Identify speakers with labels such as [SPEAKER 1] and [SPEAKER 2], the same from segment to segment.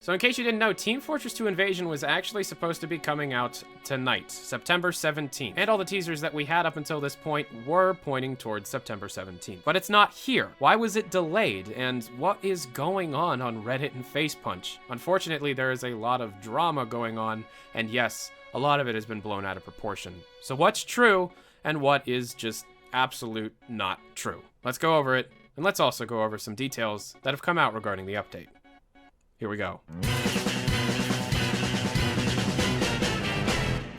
[SPEAKER 1] So in case you didn't know, Team Fortress 2 Invasion was actually supposed to be coming out tonight, September 17th. And all the teasers that we had up until this point were pointing towards September 17th. But it's not here. Why was it delayed? And what is going on Reddit and Facepunch? Unfortunately, there is a lot of drama going on, and yes, a lot of it has been blown out of proportion. So what's true, and what is just absolute not true? Let's go over it, and let's also go over some details that have come out regarding the update. Here we go.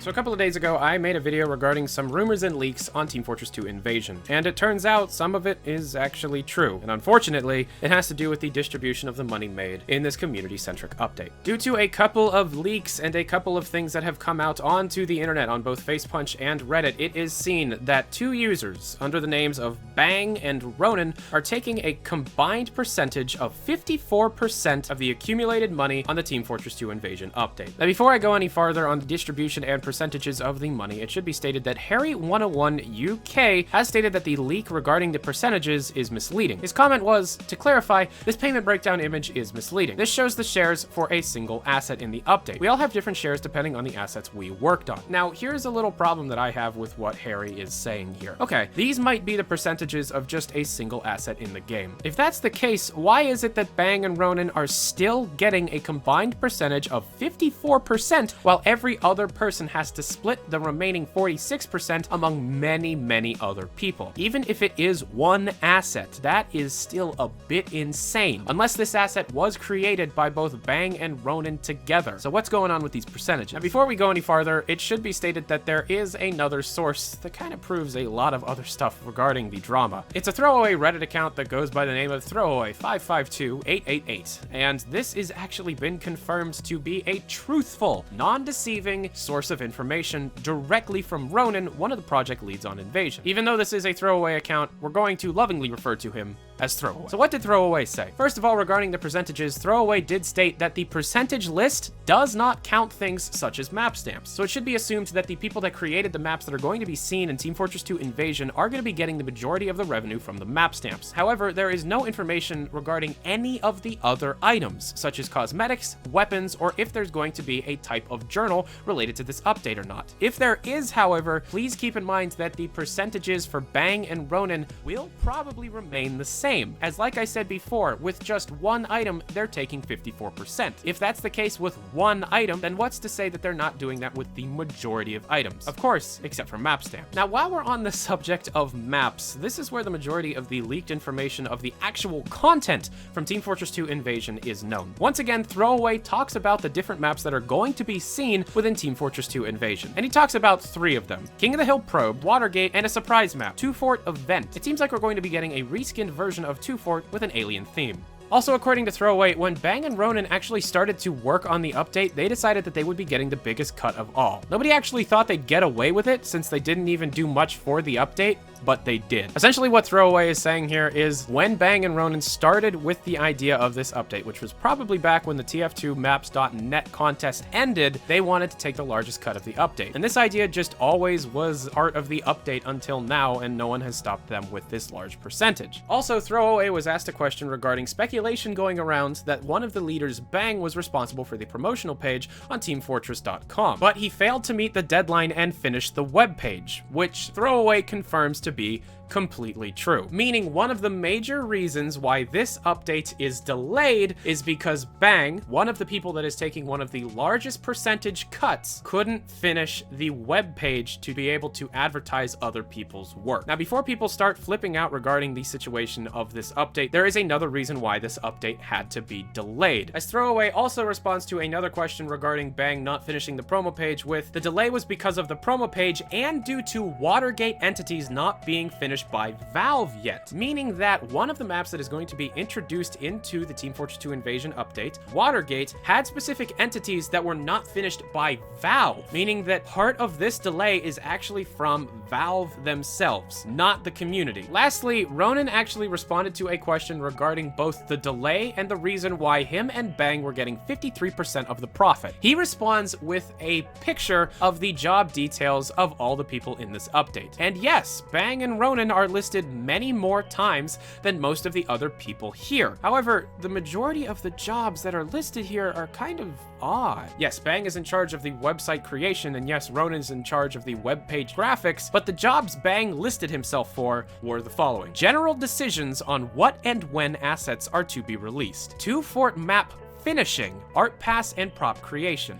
[SPEAKER 1] So a couple of days ago, I made a video regarding some rumors and leaks on Team Fortress 2 Invasion, and it turns out some of it is actually true, and unfortunately, it has to do with the distribution of the money made in this community-centric update. Due to a couple of leaks and a couple of things that have come out onto the internet on both Facepunch and Reddit, it is seen that two users under the names of Bang and Ronan are taking a combined percentage of 54% of the accumulated money on the Team Fortress 2 Invasion update. Now, before I go any farther on the distribution and percentages of the money, it should be stated that Harry101 UK has stated that the leak regarding the percentages is misleading. His comment was, to clarify, this payment breakdown image is misleading. This shows the shares for a single asset in the update. We all have different shares depending on the assets we worked on. Now, here's a little problem that I have with what Harry is saying here. Okay, these might be the percentages of just a single asset in the game. If that's the case, why is it that Bang and Ronan are still getting a combined percentage of 54% while every other person has to split the remaining 46% among many, many other people? Even if it is one asset, that is still a bit insane, unless this asset was created by both Bang and Ronan together. So what's going on with these percentages? Now, before we go any farther, it should be stated that there is another source that kind of proves a lot of other stuff regarding the drama. It's a throwaway Reddit account that goes by the name of Throwaway552888, and this has actually been confirmed to be a truthful, non-deceiving source of information directly from Ronan, one of the project leads on Invasion. Even though this is a throwaway account, we're going to lovingly refer to him as Throwaway. So what did Throwaway say? First of all, regarding the percentages, Throwaway did state that the percentage list does not count things such as map stamps. So it should be assumed that the people that created the maps that are going to be seen in Team Fortress 2 Invasion are going to be getting the majority of the revenue from the map stamps. However, there is no information regarding any of the other items, such as cosmetics, weapons, or if there's going to be a type of journal related to this update or not. If there is, however, please keep in mind that the percentages for Bang and Ronan will probably remain the same, as like I said before, with just one item, they're taking 54%. If that's the case with one item, then what's to say that they're not doing that with the majority of items? Of course, except for map stamps. Now, while we're on the subject of maps, this is where the majority of the leaked information of the actual content from Team Fortress 2 Invasion is known. Once again, Throwaway talks about the different maps that are going to be seen within Team Fortress 2 Invasion, and he talks about three of them: King of the Hill Probe, Watergate, and a surprise map, Two Fort Event. It seems like we're going to be getting a reskinned version of Two Fort with an alien theme. Also, according to Throwaway, when Bang and Ronan actually started to work on the update, they decided that they would be getting the biggest cut of all. Nobody actually thought they'd get away with it since they didn't even do much for the update, but they did. Essentially what Throwaway is saying here is when Bang and Ronan started with the idea of this update, which was probably back when the TF2 Maps.net contest ended, they wanted to take the largest cut of the update. And this idea just always was part of the update until now, and no one has stopped them with this large percentage. Also, Throwaway was asked a question regarding speculation going around that one of the leaders, Bang, was responsible for the promotional page on teamfortress.com, but he failed to meet the deadline and finish the web page, which Throwaway confirms to be completely true. Meaning one of the major reasons why this update is delayed is because Bang, one of the people that is taking one of the largest percentage cuts, couldn't finish the web page to be able to advertise other people's work. Now, before people start flipping out regarding the situation of this update, there is another reason why this update had to be delayed. As Throwaway also responds to another question regarding Bang not finishing the promo page with, the delay was because of the promo page and due to Watergate entities not being finished by Valve yet, meaning that one of the maps that is going to be introduced into the Team Fortress 2 Invasion update, Watergate, had specific entities that were not finished by Valve, meaning that part of this delay is actually from Valve themselves, not the community. Lastly, Ronan actually responded to a question regarding both the delay and the reason why him and Bang were getting 53% of the profit. He responds with a picture of the job details of all the people in this update. And yes, Bang and Ronan Ronan are listed many more times than most of the other people here. However, the majority of the jobs that are listed here are kind of odd. Yes, Bang is in charge of the website creation, and yes, Ronan's in charge of the web page graphics, but the jobs Bang listed himself for were the following: general decisions on what and when assets are to be released, 2-fort map finishing, art pass and prop creation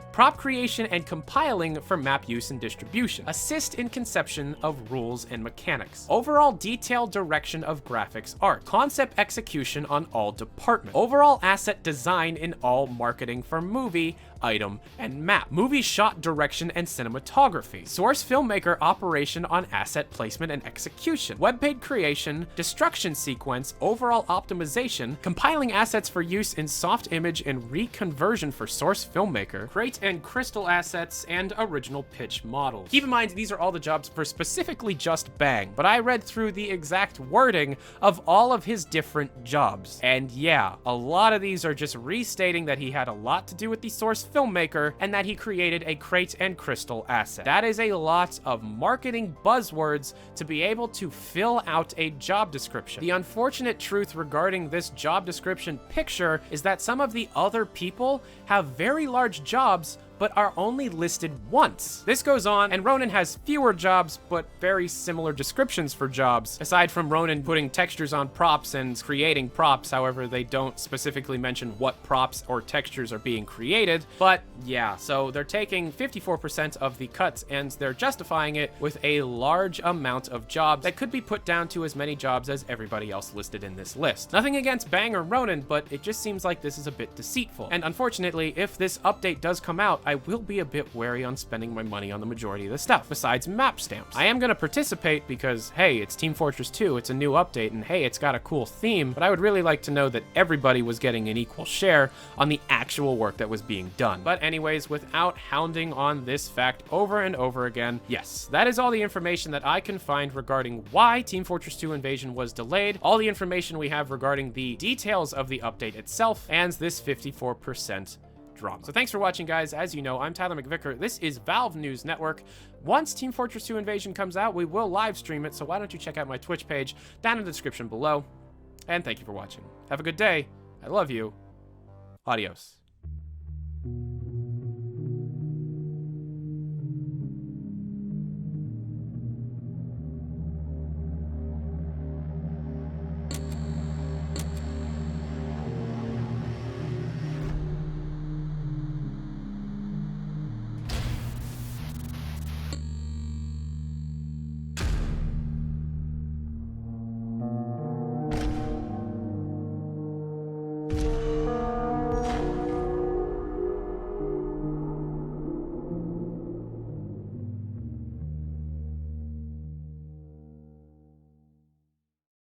[SPEAKER 1] and compiling for map use and distribution, assist in conception of rules and mechanics, overall detailed direction of graphics art, concept execution on all departments, overall asset design in all marketing for movie, item, and map, movie shot direction and cinematography, source filmmaker operation on asset placement and execution, webpage creation, destruction sequence, overall optimization, compiling assets for use in soft image and reconversion for source filmmaker, crate and crystal assets, and original pitch models. Keep in mind, these are all the jobs for specifically just Bang, but I read through the exact wording of all of his different jobs. And yeah, a lot of these are just restating that he had a lot to do with the source filmmaker and that he created a crate and crystal asset. That is a lot of marketing buzzwords to be able to fill out a job description. The unfortunate truth regarding this job description picture is that some of the other people have very large jobs but are only listed once. This goes on, and Ronan has fewer jobs, but very similar descriptions for jobs, aside from Ronan putting textures on props and creating props. However, they don't specifically mention what props or textures are being created. But yeah, so they're taking 54% of the cuts, and they're justifying it with a large amount of jobs that could be put down to as many jobs as everybody else listed in this list. Nothing against Bang or Ronan, but it just seems like this is a bit deceitful. And unfortunately, if this update does come out, I will be a bit wary on spending my money on the majority of the stuff, besides map stamps. I am going to participate because, hey, it's Team Fortress 2, it's a new update, and hey, it's got a cool theme, but I would really like to know that everybody was getting an equal share on the actual work that was being done. But anyways, without hounding on this fact over and over again, yes, that is all the information that I can find regarding why Team Fortress 2 Invasion was delayed, all the information we have regarding the details of the update itself, and this 54% drama. So thanks for watching, guys. As you know, I'm Tyler McVicker. This is Valve News Network. Once Team Fortress 2 Invasion comes out, we will live stream it, so why don't you check out my Twitch page down in the description below. And thank you for watching. Have a good day. I love you. Adios.